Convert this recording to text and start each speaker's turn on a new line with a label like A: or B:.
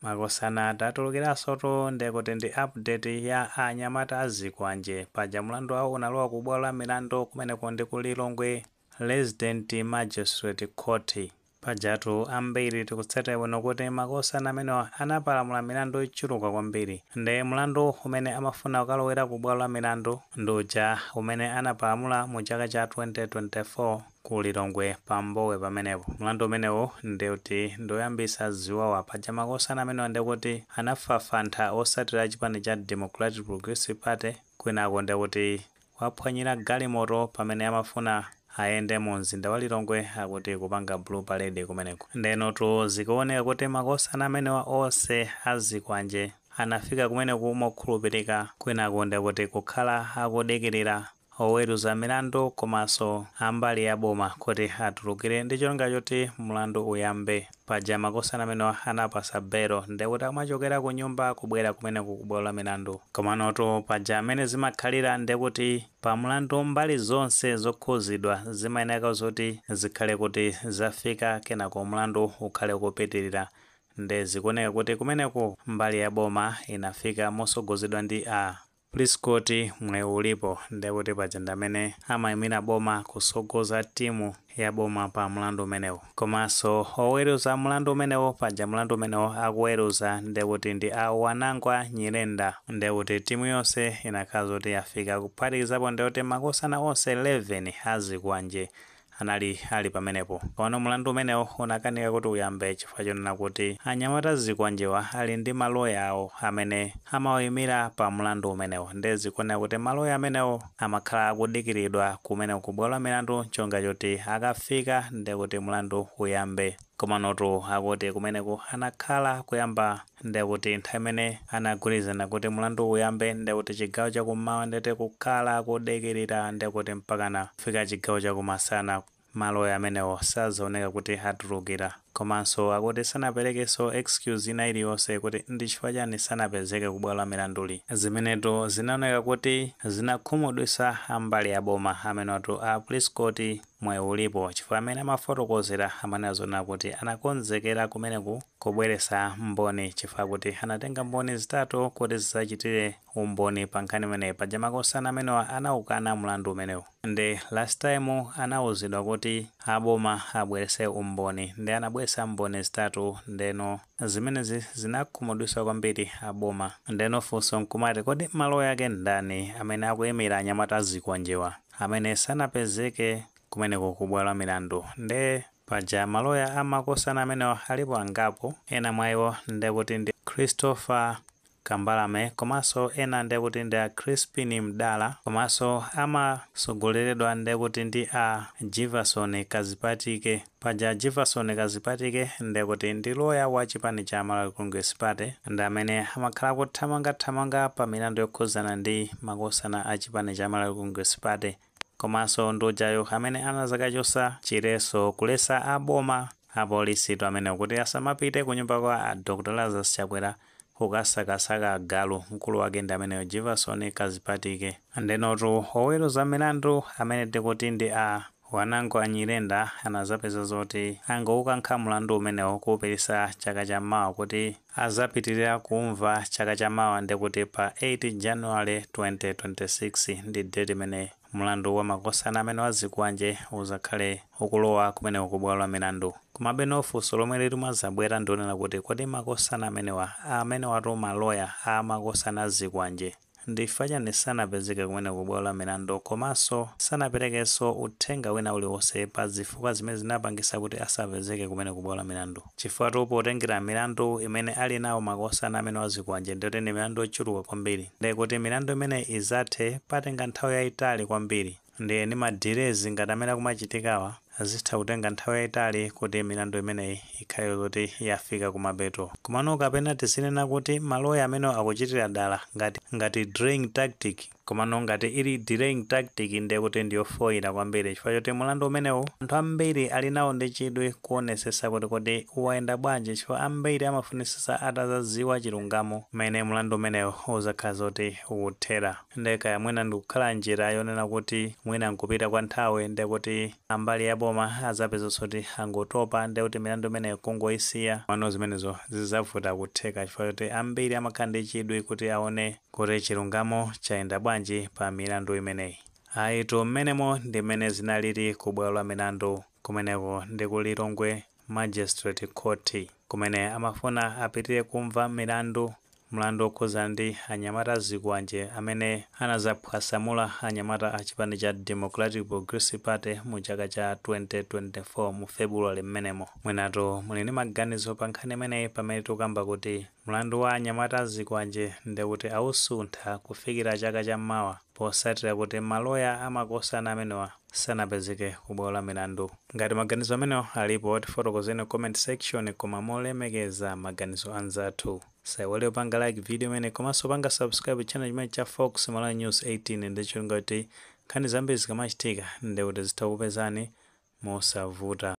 A: Makosana tatulukiranso ndekuti ndi update ya anyamata azikwanje paja mlandu wawo unalowa ku bwalo la milandu kumeneko ndi ku Lilongwe Resident Magistrate Court. Pajatu ambiri tikutsatira bwino kuti makosana amenewa anapalamula milandu ichuluka kwambiri. Ndi mlandu umene amafuna kukalowera ku bwalo la milandu nduja umene anapalamula mu chaka cha 2024 ku Lilongwe pambowe pamenepo. Mlandu umenewo ndikuti ndoyambisa ziwawa paja makosana amenewa ndikuti anafafantha osatira chipani cha Democratic Progressive Party kwinako ndikuti waphwanyira galimoto pamene amafuna ayende mu mzinda wa Lilongwe akuti kupanga blue parade kumeneko. Ndenotu zikuoneka kuti makosana amenewa onse azikwanje anafika kumeneko mokhulupirika kwinako ndikuti kukhala akudikirira oweruza milandu komanso ambali ya boma kuti atulukire ndi cholinga choti mlandu uyambe. Paja makosana amenewa anapasa belo ndikuti amachokera ku nyumba kubwera kumeneko ku bwalo la milandu. Komanotu paja amene zimakhalira ndikuti pa mlandu mbali zonse zokhuzidwa zimayeneka zoti zikhale kuti zafika kenako mlandu ukhale kupitirira. Nde zikuoneka kuti kumeneko mbali ya boma inafika mosogozedwa ndi Police Court mwe ulipo ndikuti paja ndamene amayimira boma kusogoza timu ya boma pa mlandu umenewo. Komanso oweruza mlandu umenewo paja mlandu umenewo akuweruza ndikuti ndi Wanangwa Nyirenda ndikuti timu yonse inakhala zoti yafika kuphatikizapo ndikuti makosana onse 11 azikwanje ali pamenepo. Pano mlandu umenewo unakanika kuti uyambe chifukwa chonena kuti anyamata azikwanjewa ali ndi maloya awo amene amawayimira pa mlandu umenewo. Ndezikuoneka kuti maloya amenewo amakhala akudikiridwa kumeneko ku bwalo la milandu chonga choti akafika ndikuti mlandu uyambe. Komanotu akuti kumeneko anakhala kuyamba ndikuti nthawi imene anagwirizana kuti mlandu uyambe ndikuti chigawo chakummawa ndete kukhala kudikirira ndikuti mpakana kufika chigawo chakumasana maloya amenewo sazaoneka kuti atulukira. Komanso akuti sanaperekenso excuse ina iliyonse kuti ndi chifukwa chani sanapezeke ku bwalo la milanduli. Zimenetu zinaoneka kuti zinakhumudwitsa ambali ya boma amenetu Police Court mwe ulipo chifukwa amene amafotokozera amanena kuti anakonzekera kumeneku kubweretsa mboni chifukwa kuti anatenga mboni zitatu kuti zisachitire umboni pa nkhani imeneyi. Paja makosana amenewa anaukana mlandu umenewu. Ndi last time anawuzidwa kuti aboma abweretse umboni ndi anabweretsa mboni zitatu ndeno zimenezi zinakhumudwitsa kwambiri aboma. Ndeno funso nkumati kodi maloya ake ndani amene akuyimira anyamata azikwanjewa amene sanapezeke kumeneko ku bwalo la milandu. Nde paja maloya amakosana amenewa alipo angapo, ena mwa iwo ndekuti ndi Christopher Kambalame komanso ena ndekuti ndi Crispin Mdala komanso amasogoleredwa ndekuti ndi Jefferson Kazipatike. Paja Jefferson Kazipatike ndekuti ndi loya wa chipani cha Malawi Congress Party ndi amene amakhala kuthamanga pa milandu yokhuzana ndi makosana a chipani cha Malawi Congress Party. Komanso ndujayo amene anazakachosa chileso kulesa aboma apolisi amene kuti asamapite ku nyumba kwa Dr. Lazarus Chakwera kukasakasaka agalu. Mkulu wake ndi ameneyo Jefferson Kazipatike. Ndenotu oweruza milandu amene tikuti ndi Wanangwa Nyirenda anazapeza zoti angoukankha mlandu umenewo kuupititsa chaka chammawa kuti azapitirira kumva chaka chammawa ndikuti pa 8 January 2026 ndi date imene mlandu wa makosana amene azikwanje uzakhale ukulowa kumeneko ku bwalo la milandu. Komabe funso lomwe likumazabwera ndionena kuti kodi makosana amene watu maloya a makosana azikwanje ndi chifukwa chani sanapezeke kumeneko ku bwalo la milandu komanso sanaperekenso uthenga wina uliwonse pa zifukwa zimene zinapangisa kuti asapezeke kumeneko ku bwalo la milandu. Chifukwa potengera milandu imene ali nawo makosana amene azikwanje ndikuti ndi milandu yochuluka kwambiri. Ndikuti milandu imene izathe patenga nthawi yayitali kwambiri. Ndi madirezi ngati amene akumachitikawa azitha kutenga nthawi yayitali kuti milandu imeneyi ikhale kuti yafika kumapeto. Komano kapena tizinena kuti maloya amene akuchitira dala ngati drawing tactic komano ngati ili delaying tactic ndiye kuti ndiyofoyera kwambiri chifukwa choti mulandu umenewu anthu ambiri ali nawo ndi chidwi kuonesesa kuti kodi uwayenda bwanji chifukwa ambiri amafunisisa atazaziwa chilungamo mmene mulandu umenewu uzakhala zoti ukuthera. Ndekaya mwina ndikukhala njira yonena kuti mwina nkupita kwa nthawi ndiye kuti ambali ya boma azapeza kuti angotopa ndiye kuti milandu imeneyo kungoyisiya mano zimenezo zizavuta kutheka chifukwa choti ambiri amakhala ndi chidwi kuti aone kuti chilungamo chayenda bwanji pa milandu imeneyi. Ayitu mmenemo ndi mmene zinalili ku bwalo la milandu kumeneko ndi ku Lilongwe Magistrate Court kumene amafuna apitire kumva mlandu okhuza ndi anyamata Zikwanje amene anazaphwasamula anyamata a chipani cha Democratic Progressive Party mu chaka cha 2024 mu February mmenemo. Mwinatu muli ndi maganizo pa nkhani imeneyi pamene tikukamba kuti mlandu wa anyamata Zikwanje ndi kuti awusuntha kufikira chaka cha mmawa posatira kuti maloya amakosana amenewa sanapezeke ku bwalo la milandu. Ngati maganizo amenewa alipo tifotokozeni comment section koma molemekeza maganizo anzathu. Saiwale upanga like video imene komanso panga subscribe channel chimene cha Fox Malawi News 18 ndi chilunga kuti nkhani zambiri zikamachitika ndi kuti zitakupezani mosavuta.